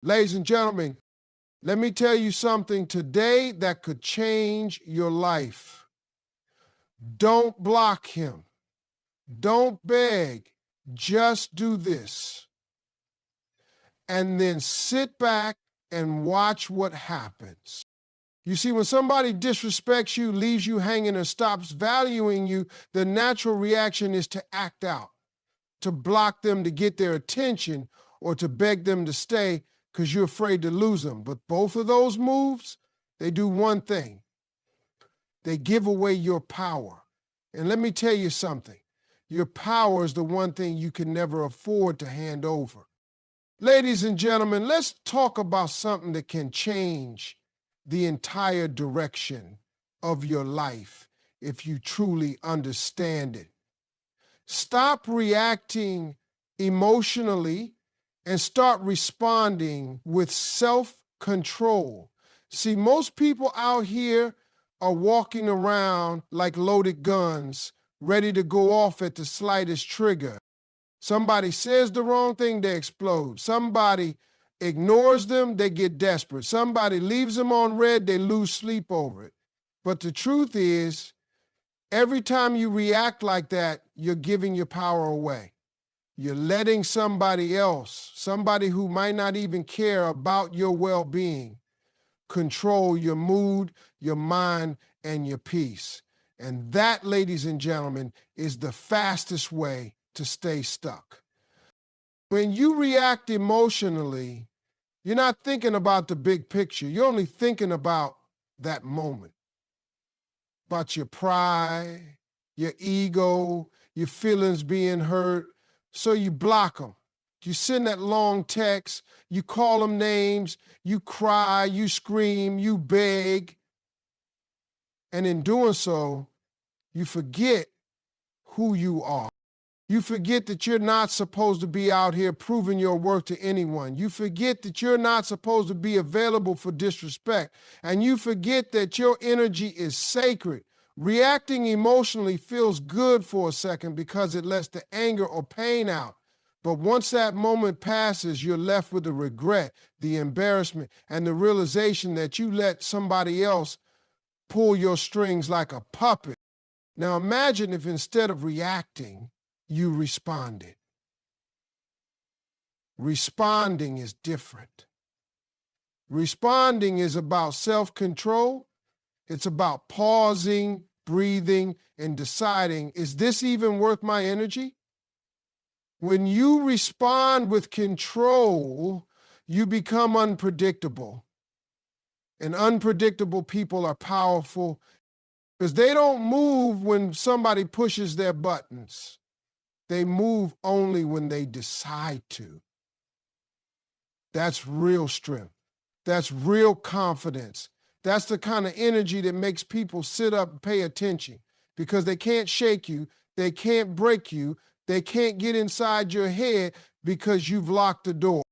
Ladies and gentlemen, let me tell you something today that could change your life. Don't block him. Don't beg. Just do this. And then sit back and watch what happens. You see, when somebody disrespects you, leaves you hanging, or stops valuing you, the natural reaction is to act out, to block them, to get their attention, or to beg them to stay because you're afraid to lose them. But both of those moves, they do one thing. They give away your power. And let me tell you something. Your power is the one thing you can never afford to hand over. Ladies and gentlemen, let's talk about something that can change the entire direction of your life if you truly understand it. Stop reacting emotionally and start responding with self-control. See, most people out here are walking around like loaded guns, ready to go off at the slightest trigger. Somebody says the wrong thing, they explode. Somebody ignores them, they get desperate. Somebody leaves them on red, they lose sleep over it. But the truth is, every time you react like that, you're giving your power away. You're letting somebody else, somebody who might not even care about your well-being, control your mood, your mind, and your peace. And that, ladies and gentlemen, is the fastest way to stay stuck. When you react emotionally, you're not thinking about the big picture. You're only thinking about that moment, about your pride, your ego, your feelings being hurt. So you block them. You send that long text, you call them names, you cry, you scream, you beg. And in doing so, you forget who you are. You forget that you're not supposed to be out here proving your worth to anyone. You forget that you're not supposed to be available for disrespect. And you forget that your energy is sacred. Reacting emotionally feels good for a second because it lets the anger or pain out. But once that moment passes, you're left with the regret, the embarrassment, and the realization that you let somebody else pull your strings like a puppet. Now imagine if instead of reacting, you responded. Responding is different. Responding is about self-control. It's about pausing, breathing, and deciding, is this even worth my energy? When you respond with control, you become unpredictable. And unpredictable people are powerful because they don't move when somebody pushes their buttons. They move only when they decide to. That's real strength. That's real confidence. That's the kind of energy that makes people sit up and pay attention because they can't shake you, they can't break you, they can't get inside your head because you've locked the door.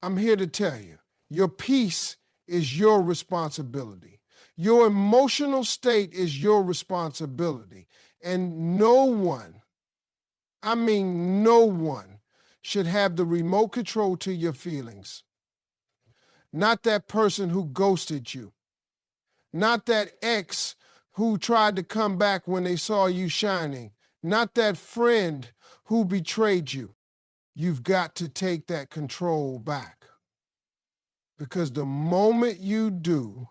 I'm here to tell you, your peace is your responsibility. Your emotional state is your responsibility. And no one, I mean no one, should have the remote control to your feelings. Not that person who ghosted you. Not that ex who tried to come back when they saw you shining. Not that friend who betrayed you. You've got to take that control back. Because the moment you do,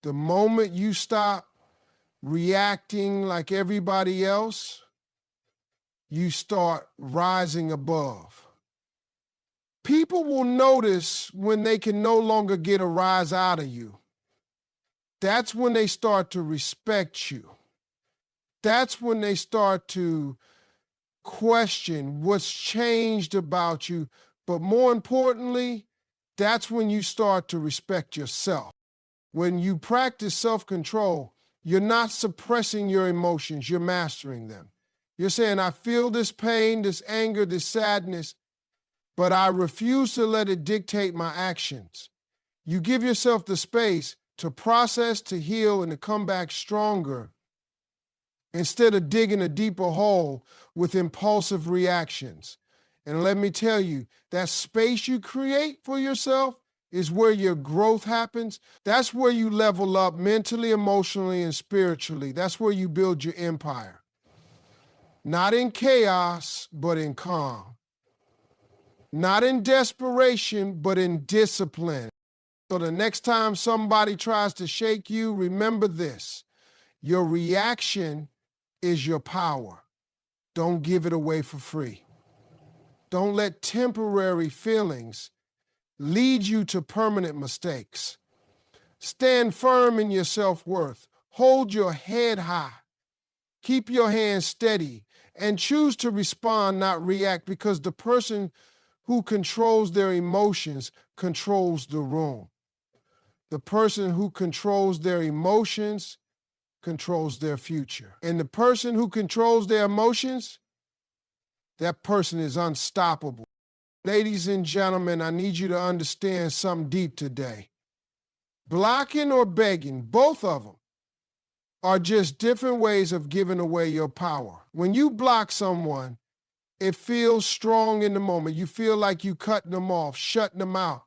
the moment you stop reacting like everybody else, you start rising above. People will notice when they can no longer get a rise out of you. That's when they start to respect you. That's when they start to question what's changed about you. But more importantly, that's when you start to respect yourself. When you practice self-control, you're not suppressing your emotions, you're mastering them. You're saying, I feel this pain, this anger, this sadness, but I refuse to let it dictate my actions. You give yourself the space to process, to heal, and to come back stronger instead of digging a deeper hole with impulsive reactions. And let me tell you, that space you create for yourself is where your growth happens. That's where you level up mentally, emotionally, and spiritually. That's where you build your empire. Not in chaos, but in calm. Not in desperation, but in discipline. So the next time somebody tries to shake you, remember this. Your reaction is your power. Don't give it away for free. Don't let temporary feelings lead you to permanent mistakes. Stand firm in your self-worth. Hold your head high. Keep your hands steady and choose to respond, not react, because the person who controls their emotions controls the room. The person who controls their emotions controls their future. And the person who controls their emotions, that person is unstoppable. Ladies and gentlemen, I need you to understand something deep today. Blocking or begging, both of them, are just different ways of giving away your power. When you block someone, it feels strong in the moment. You feel like you cutting them off, shutting them out.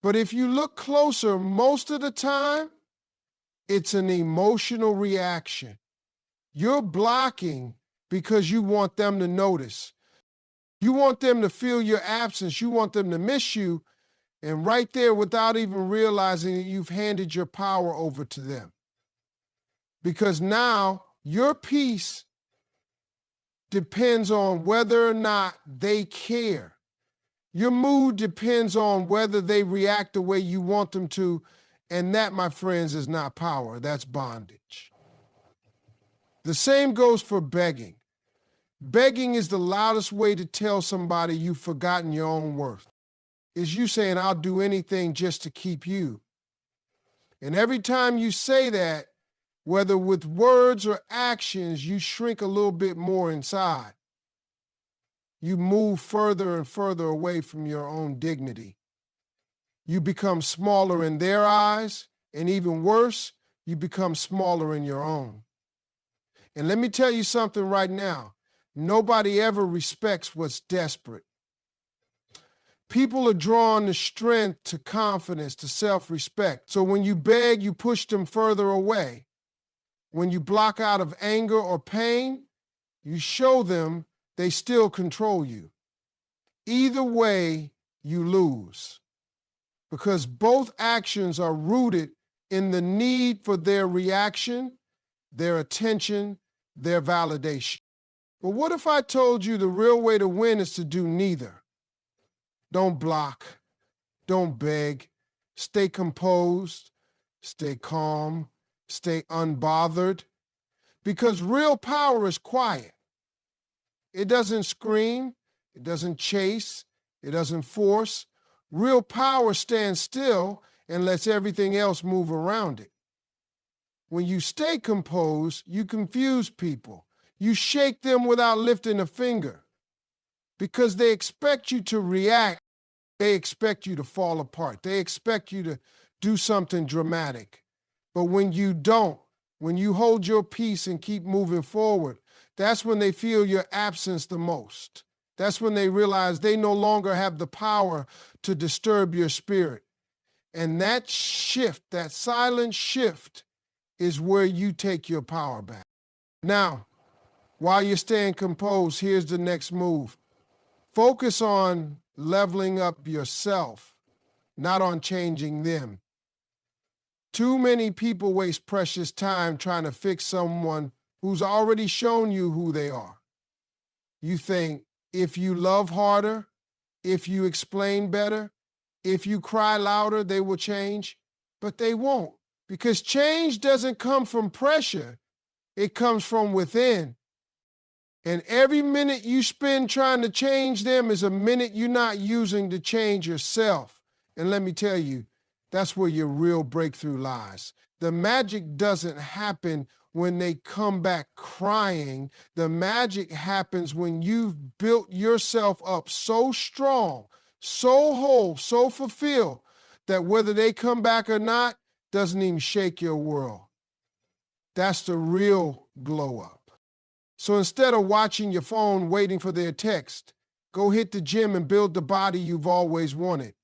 But if you look closer, most of the time, it's an emotional reaction. You're blocking because you want them to notice. You want them to feel your absence. You want them to miss you. And right there, without even realizing it, you've handed your power over to them. Because now your peace depends on whether or not they care. Your mood depends on whether they react the way you want them to. And that, my friends, is not power. That's bondage. The same goes for begging. Begging is the loudest way to tell somebody you've forgotten your own worth. Is you saying, I'll do anything just to keep you. And every time you say that, whether with words or actions, you shrink a little bit more inside. You move further and further away from your own dignity. You become smaller in their eyes, and even worse, you become smaller in your own. And let me tell you something right now. Nobody ever respects what's desperate. People are drawn to strength, to confidence, to self-respect. So when you beg, you push them further away. When you block out of anger or pain, you show them they still control you. Either way, you lose. Because both actions are rooted in the need for their reaction, their attention, their validation. But what if I told you the real way to win is to do neither? Don't block. Don't beg. Stay composed. Stay calm. Stay unbothered. Because real power is quiet. It doesn't scream. It doesn't chase. It doesn't force. Real power stands still and lets everything else move around it. When you stay composed, you confuse people. You shake them without lifting a finger because they expect you to react. They expect you to fall apart. They expect you to do something dramatic. But when you don't, when you hold your peace and keep moving forward, that's when they feel your absence the most. That's when they realize they no longer have the power to disturb your spirit. And that shift, that silent shift, is where you take your power back. Now, while you're staying composed, here's the next move. Focus on leveling up yourself, not on changing them. Too many people waste precious time trying to fix someone who's already shown you who they are. You think, if you love harder, if you explain better, if you cry louder, they will change. But they won't, because change doesn't come from pressure. It comes from within. And every minute you spend trying to change them is a minute you're not using to change yourself. And let me tell you, that's where your real breakthrough lies. The magic doesn't happen when they come back crying. The magic happens when you've built yourself up so strong, so whole, so fulfilled, that whether they come back or not doesn't even shake your world. That's the real glow up. So instead of watching your phone waiting for their text, Go hit the gym and build the body you've always wanted.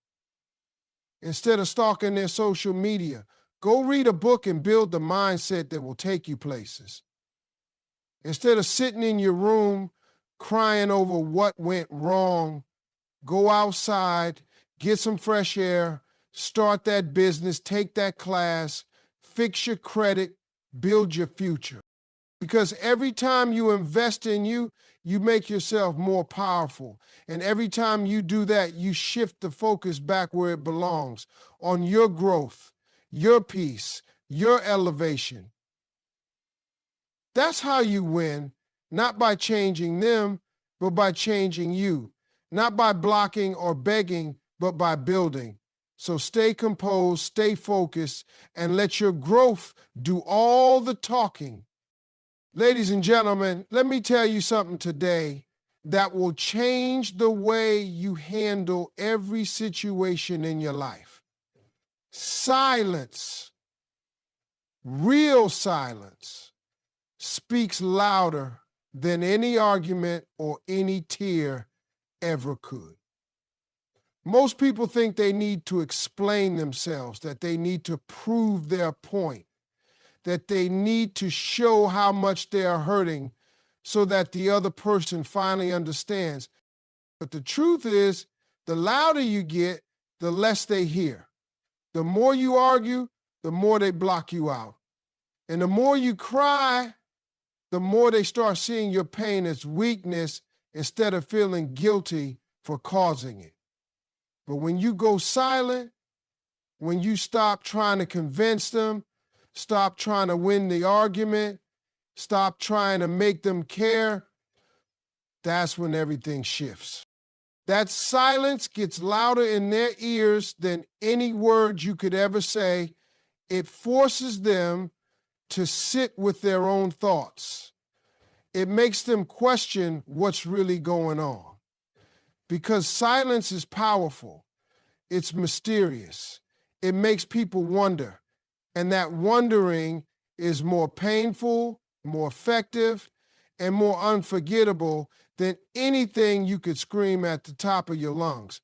Instead of stalking their social media, go read a book and build the mindset that will take you places. Instead of sitting in your room crying over what went wrong, go outside, get some fresh air, start that business, take that class, fix your credit, build your future. Because every time you invest in you, you make yourself more powerful. And every time you do that, you shift the focus back where it belongs, on your growth, your peace, your elevation. That's how you win, not by changing them, but by changing you. Not by blocking or begging, but by building. So stay composed, stay focused, and let your growth do all the talking. Ladies and gentlemen, let me tell you something today that will change the way you handle every situation in your life. Silence, real silence, speaks louder than any argument or any tear ever could. Most people think they need to explain themselves, that they need to prove their point, that they need to show how much they are hurting so that the other person finally understands. But the truth is, the louder you get, the less they hear. The more you argue, the more they block you out. And the more you cry, the more they start seeing your pain as weakness instead of feeling guilty for causing it. But when you go silent, when you stop trying to convince them, stop trying to win the argument, stop trying to make them care, that's when everything shifts. That silence gets louder in their ears than any words you could ever say. It forces them to sit with their own thoughts. It makes them question what's really going on. Because silence is powerful. It's mysterious. It makes people wonder. And that wondering is more painful, more effective, and more unforgettable than anything you could scream at the top of your lungs.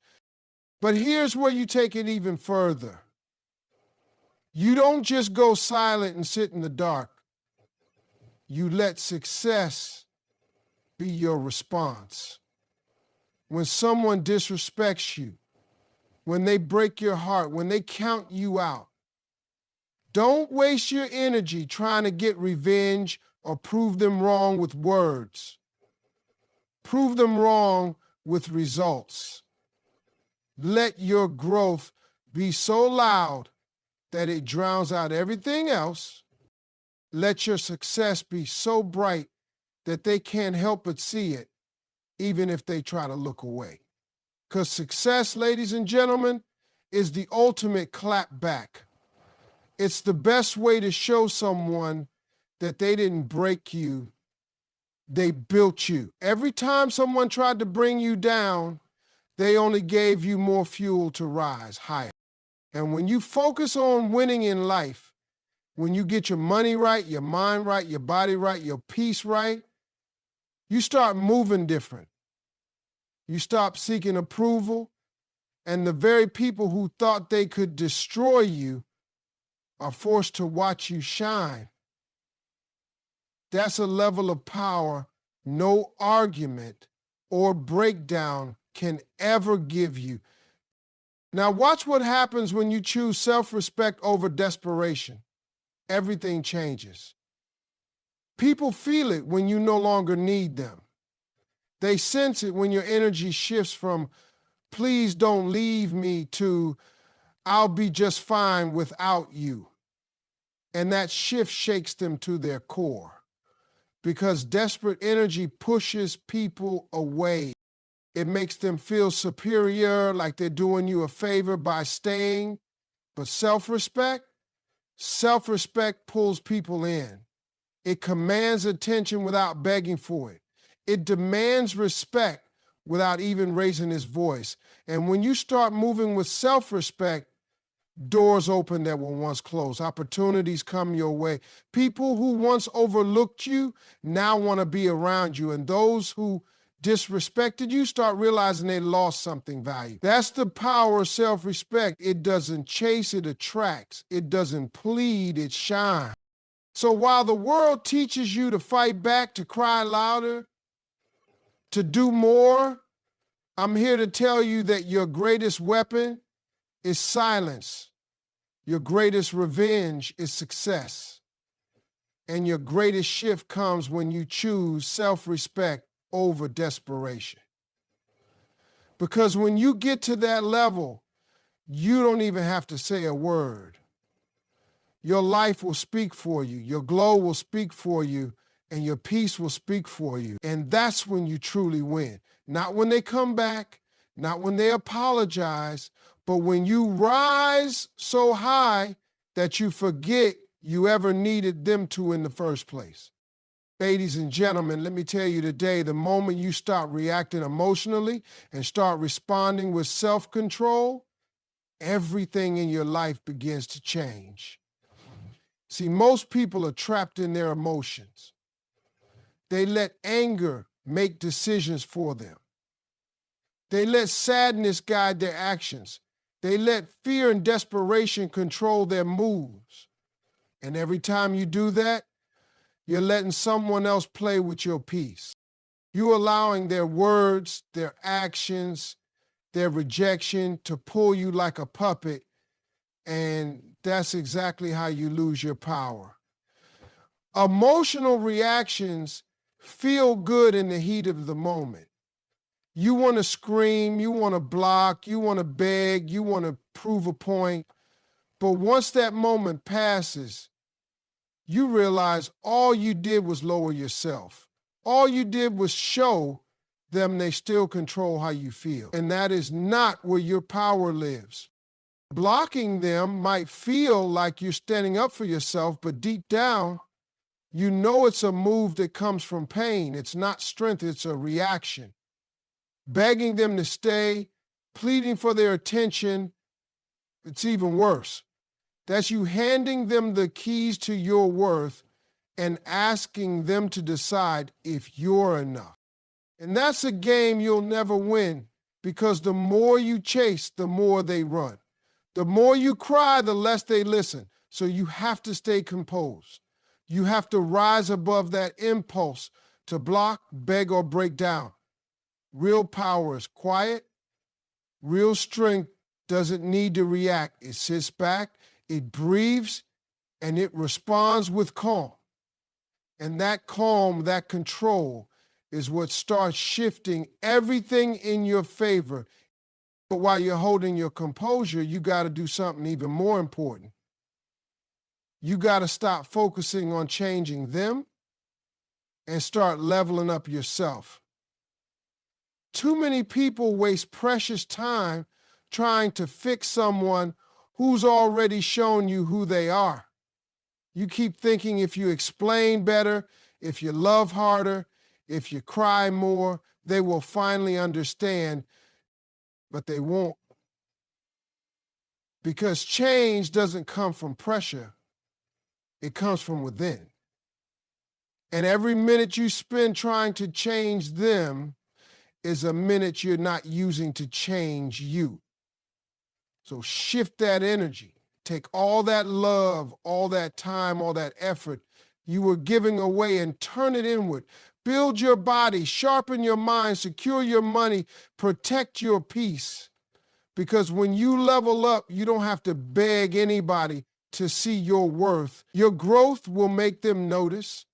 But here's where you take it even further. You don't just go silent and sit in the dark. You let success be your response. When someone disrespects you, when they break your heart, when they count you out, don't waste your energy trying to get revenge or prove them wrong with words. Prove them wrong with results. Let your growth be so loud that it drowns out everything else. Let your success be so bright that they can't help but see it, even if they try to look away. Because success, ladies and gentlemen, is the ultimate clap back. It's the best way to show someone that they didn't break you, they built you. Every time someone tried to bring you down, they only gave you more fuel to rise higher. And when you focus on winning in life, when you get your money right, your mind right, your body right, your peace right, you start moving different. You stop seeking approval, and the very people who thought they could destroy you are forced to watch you shine. That's a level of power no argument or breakdown can ever give you. Now watch what happens when you choose self-respect over desperation. Everything changes. People feel it when you no longer need them. They sense it when your energy shifts from "please don't leave me" to "I'll be just fine without you." And that shift shakes them to their core. Because desperate energy pushes people away. It makes them feel superior, like they're doing you a favor by staying. But self-respect pulls people in. It commands attention without begging for it. It demands respect without even raising its voice. And when you start moving with self-respect, doors open that were once closed. Opportunities come your way. People who once overlooked you now want to be around you. And those who disrespected you, start realizing they lost something valuable. That's the power of self-respect. It doesn't chase, it attracts. It doesn't plead, it shines. So while the world teaches you to fight back, to cry louder, to do more, I'm here to tell you that your greatest weapon is silence. Your greatest revenge is success. And your greatest shift comes when you choose self-respect over desperation. Because when you get to that level, you don't even have to say a word. Your life will speak for you. Your glow will speak for you. And your peace will speak for you. And that's when you truly win. Not when they come back, not when they apologize, but when you rise so high that you forget you ever needed them to in the first place. Ladies and gentlemen, let me tell you today, the moment you start reacting emotionally and start responding with self-control, everything in your life begins to change. See, most people are trapped in their emotions. They let anger make decisions for them. They let sadness guide their actions. They let fear and desperation control their moves. And every time you do that, you're letting someone else play with your peace. You're allowing their words, their actions, their rejection to pull you like a puppet, and that's exactly how you lose your power. Emotional reactions feel good in the heat of the moment. You want to scream, you want to block, you want to beg, you want to prove a point. But once that moment passes, you realize all you did was lower yourself. All you did was show them they still control how you feel. And that is not where your power lives. Blocking them might feel like you're standing up for yourself, but deep down, you know it's a move that comes from pain. It's not strength, it's a reaction. Begging them to stay, pleading for their attention, it's even worse. That's you handing them the keys to your worth and asking them to decide if you're enough. And that's a game you'll never win, because the more you chase, the more they run. The more you cry, the less they listen. So you have to stay composed. You have to rise above that impulse to block, beg, or break down. Real power is quiet. Real strength doesn't need to react. It sits back, it breathes, and it responds with calm. And that calm, that control, is what starts shifting everything in your favor. But while you're holding your composure, you got to do something even more important. You got to stop focusing on changing them and start leveling up yourself. Too many people waste precious time trying to fix someone who's already shown you who they are. You keep thinking if you explain better, if you love harder, if you cry more, they will finally understand, but they won't. Because change doesn't come from pressure, it comes from within. And every minute you spend trying to change them is a minute you're not using to change you. So shift that energy. Take all that love, all that time, all that effort you were giving away and turn it inward. Build your body, sharpen your mind, secure your money, protect your peace. Because when you level up, you don't have to beg anybody to see your worth. Your growth will make them notice.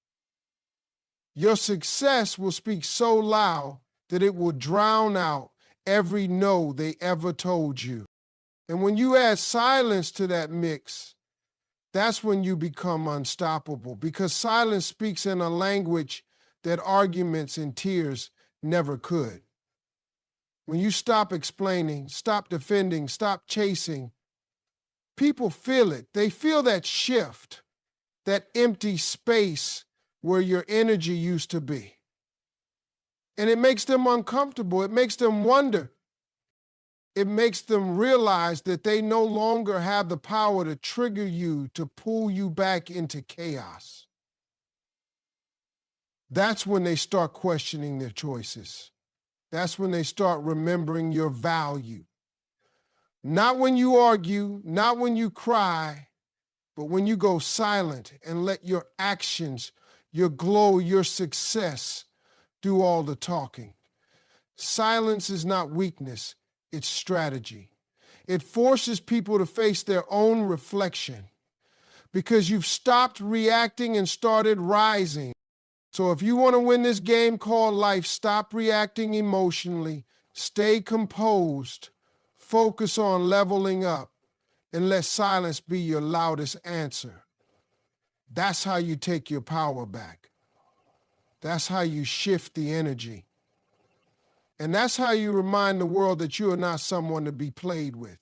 Your success will speak so loud that it will drown out every no they ever told you. And when you add silence to that mix, that's when you become unstoppable, because silence speaks in a language that arguments and tears never could. When you stop explaining, stop defending, stop chasing, people feel it. They feel that shift, that empty space where your energy used to be. And it makes them uncomfortable. It makes them wonder. It makes them realize that they no longer have the power to trigger you, to pull you back into chaos. That's when they start questioning their choices. That's when they start remembering your value. Not when you argue, not when you cry, but when you go silent and let your actions, your glow, your success do all the talking. Silence is not weakness, it's strategy. It forces people to face their own reflection because you've stopped reacting and started rising. So if you want to win this game called life, stop reacting emotionally, stay composed, focus on leveling up, and let silence be your loudest answer. That's how you take your power back. That's how you shift the energy. And that's how you remind the world that you are not someone to be played with,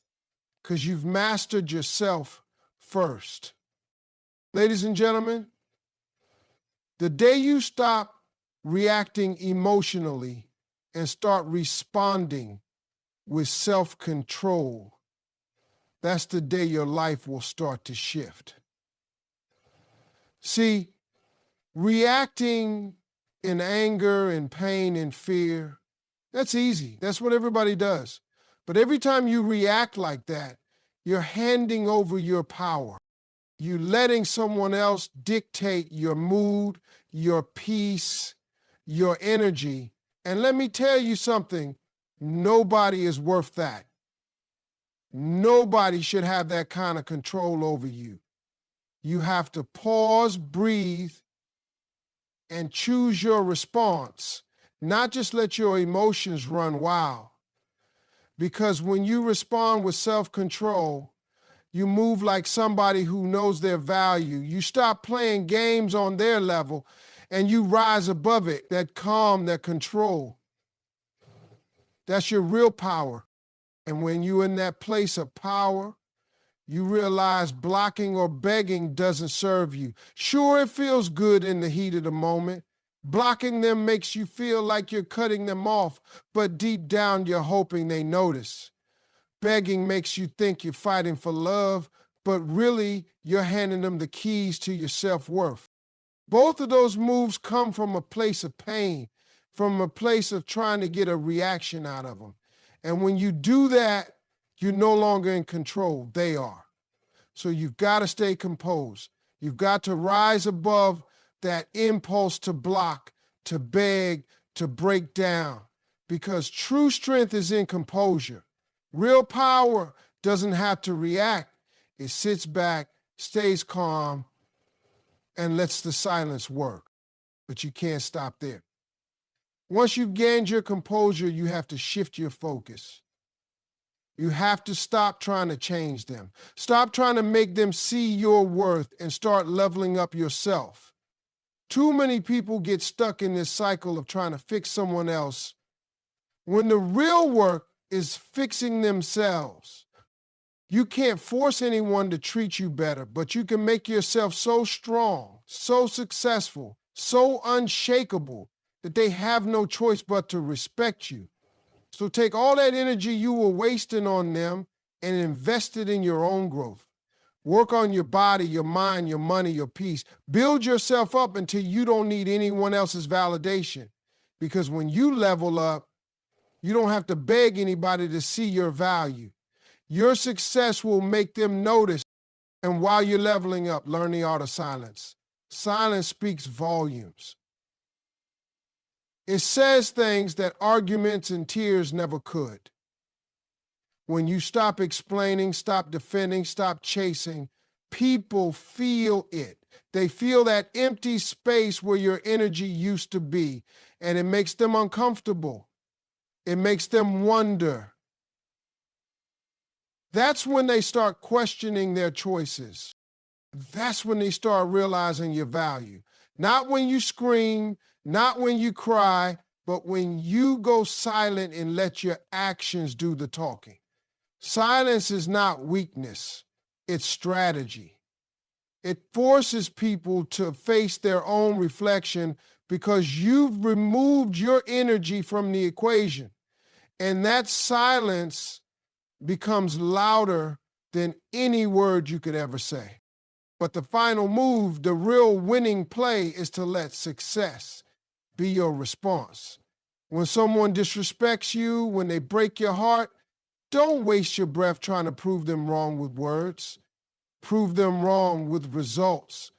because you've mastered yourself first. Ladies and gentlemen, the day you stop reacting emotionally and start responding with self-control, that's the day your life will start to shift. See, reacting in anger and pain and fear, that's easy. That's what everybody does. But every time you react like that, you're handing over your power. You're letting someone else dictate your mood, your peace, your energy. And let me tell you something, nobody is worth that. Nobody should have that kind of control over you. You have to pause, breathe, and choose your response, not just let your emotions run wild. Because when you respond with self-control, you move like somebody who knows their value. You stop playing games on their level and you rise above it, that calm, that control. That's your real power. And when you're in that place of power, you realize blocking or begging doesn't serve you. Sure, it feels good in the heat of the moment. Blocking them makes you feel like you're cutting them off, but deep down you're hoping they notice. Begging makes you think you're fighting for love, but really you're handing them the keys to your self-worth. Both of those moves come from a place of pain, from a place of trying to get a reaction out of them. And when you do that, you're no longer in control. They are. So you've got to stay composed. You've got to rise above that impulse to block, to beg, to break down, because true strength is in composure. Real power doesn't have to react. It sits back, stays calm, and lets the silence work. But you can't stop there. Once you've gained your composure, you have to shift your focus. You have to stop trying to change them. Stop trying to make them see your worth and start leveling up yourself. Too many people get stuck in this cycle of trying to fix someone else when the real work is fixing themselves. You can't force anyone to treat you better, but you can make yourself so strong, so successful, so unshakable that they have no choice but to respect you. So take all that energy you were wasting on them and invest it in your own growth. Work on your body, your mind, your money, your peace. Build yourself up until you don't need anyone else's validation. Because when you level up, you don't have to beg anybody to see your value. Your success will make them notice. And while you're leveling up, learn the art of silence. Silence speaks volumes. It says things that arguments and tears never could. When you stop explaining, stop defending, stop chasing, people feel it. They feel that empty space where your energy used to be, and it makes them uncomfortable. It makes them wonder. That's when they start questioning their choices. That's when they start realizing your value. Not when you scream, not when you cry, but when you go silent and let your actions do the talking. Silence is not weakness, it's strategy. It forces people to face their own reflection because you've removed your energy from the equation. And that silence becomes louder than any word you could ever say. But the final move, the real winning play, is to let success be your response. When someone disrespects you, when they break your heart, don't waste your breath trying to prove them wrong with words. Prove them wrong with results.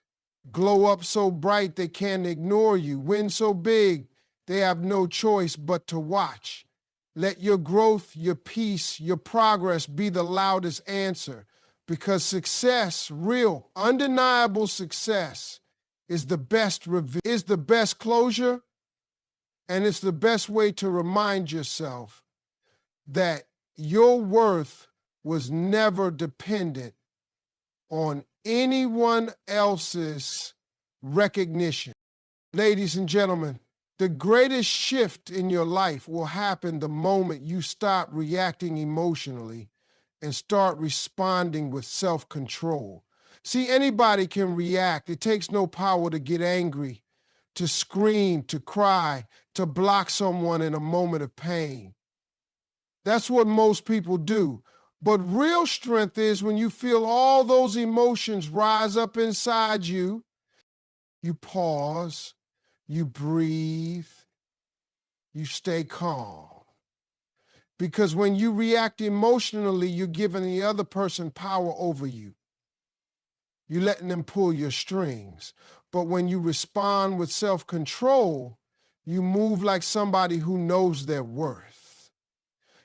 Glow up so bright they can't ignore you. Win so big they have no choice but to watch. Let your growth, your peace, your progress be the loudest answer, because success, real, undeniable success, is the best closure, and it's the best way to remind yourself that your worth was never dependent on anyone else's recognition. Ladies and gentlemen, the greatest shift in your life will happen the moment you stop reacting emotionally and start responding with self-control. See, anybody can react. It takes no power to get angry, to scream, to cry, to block someone in a moment of pain. That's what most people do. But real strength is when you feel all those emotions rise up inside you, you pause, you breathe, you stay calm. Because when you react emotionally, you're giving the other person power over you. You're letting them pull your strings. But when you respond with self-control, you move like somebody who knows their worth.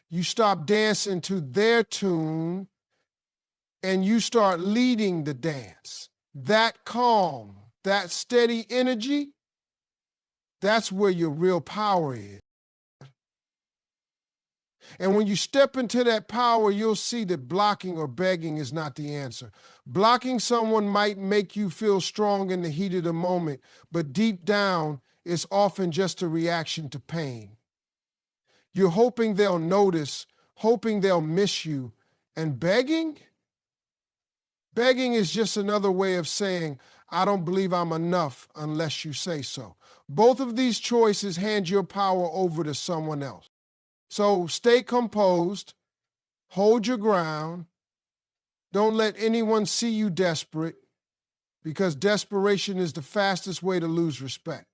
You stop dancing to their tune and you start leading the dance. That calm, that steady energy, that's where your real power is. And when you step into that power, you'll see that blocking or begging is not the answer. Blocking someone might make you feel strong in the heat of the moment, but deep down, it's often just a reaction to pain. You're hoping they'll notice, hoping they'll miss you. And begging? Begging is just another way of saying, I don't believe I'm enough unless you say so. Both of these choices hand your power over to someone else. So stay composed, hold your ground, don't let anyone see you desperate, because desperation is the fastest way to lose respect.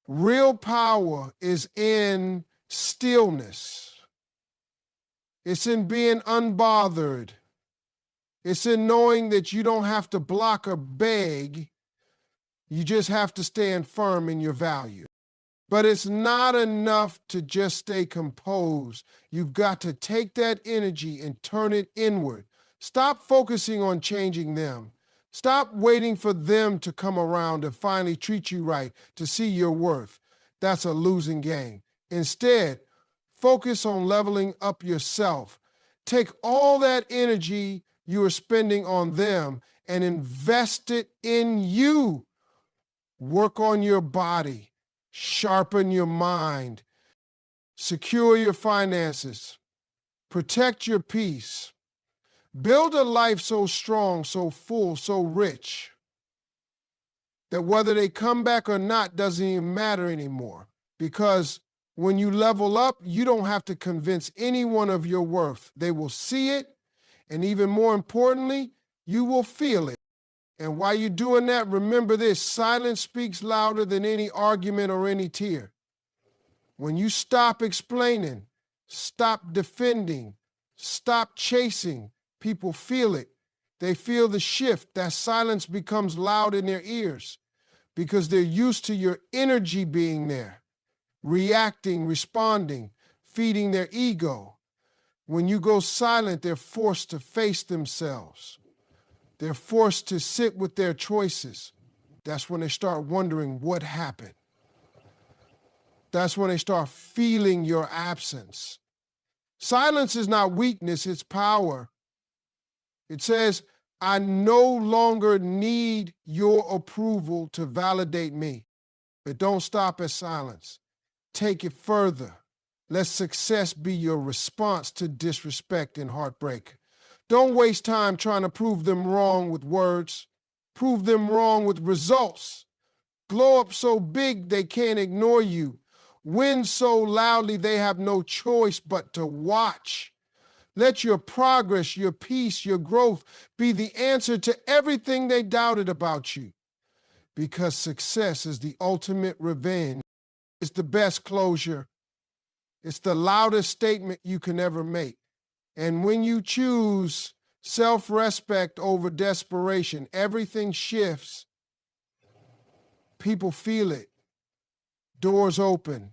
Real power is in stillness. It's in being unbothered. It's in knowing that you don't have to block or beg. You just have to stand firm in your value. But it's not enough to just stay composed. You've got to take that energy and turn it inward. Stop focusing on changing them. Stop waiting for them to come around and finally treat you right to see your worth. That's a losing game. Instead, focus on leveling up yourself. Take all that energy you are spending on them and invest it in you. Work on your body. Sharpen your mind, secure your finances, protect your peace, build a life so strong, so full, so rich, that whether they come back or not doesn't even matter anymore. Because when you level up, you don't have to convince anyone of your worth. They will see it, and even more importantly, you will feel it. And while you're doing that, remember this: silence speaks louder than any argument or any tear. When you stop explaining, stop defending, stop chasing, people feel it. They feel the shift. That silence becomes loud in their ears because they're used to your energy being there, reacting, responding, feeding their ego. When you go silent, they're forced to face themselves. They're forced to sit with their choices. That's when they start wondering what happened. That's when they start feeling your absence. Silence is not weakness, it's power. It says, I no longer need your approval to validate me. But don't stop at silence. Take it further. Let success be your response to disrespect and heartbreak. Don't waste time trying to prove them wrong with words. Prove them wrong with results. Glow up so big they can't ignore you. Win so loudly they have no choice but to watch. Let your progress, your peace, your growth be the answer to everything they doubted about you. Because success is the ultimate revenge is the best closure. It's the loudest statement you can ever make. And when you choose self-respect over desperation, everything shifts. People feel it. Doors open.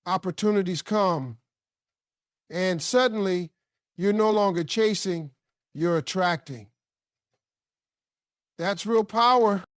Opportunities come. And suddenly, you're no longer chasing, you're attracting. That's real power.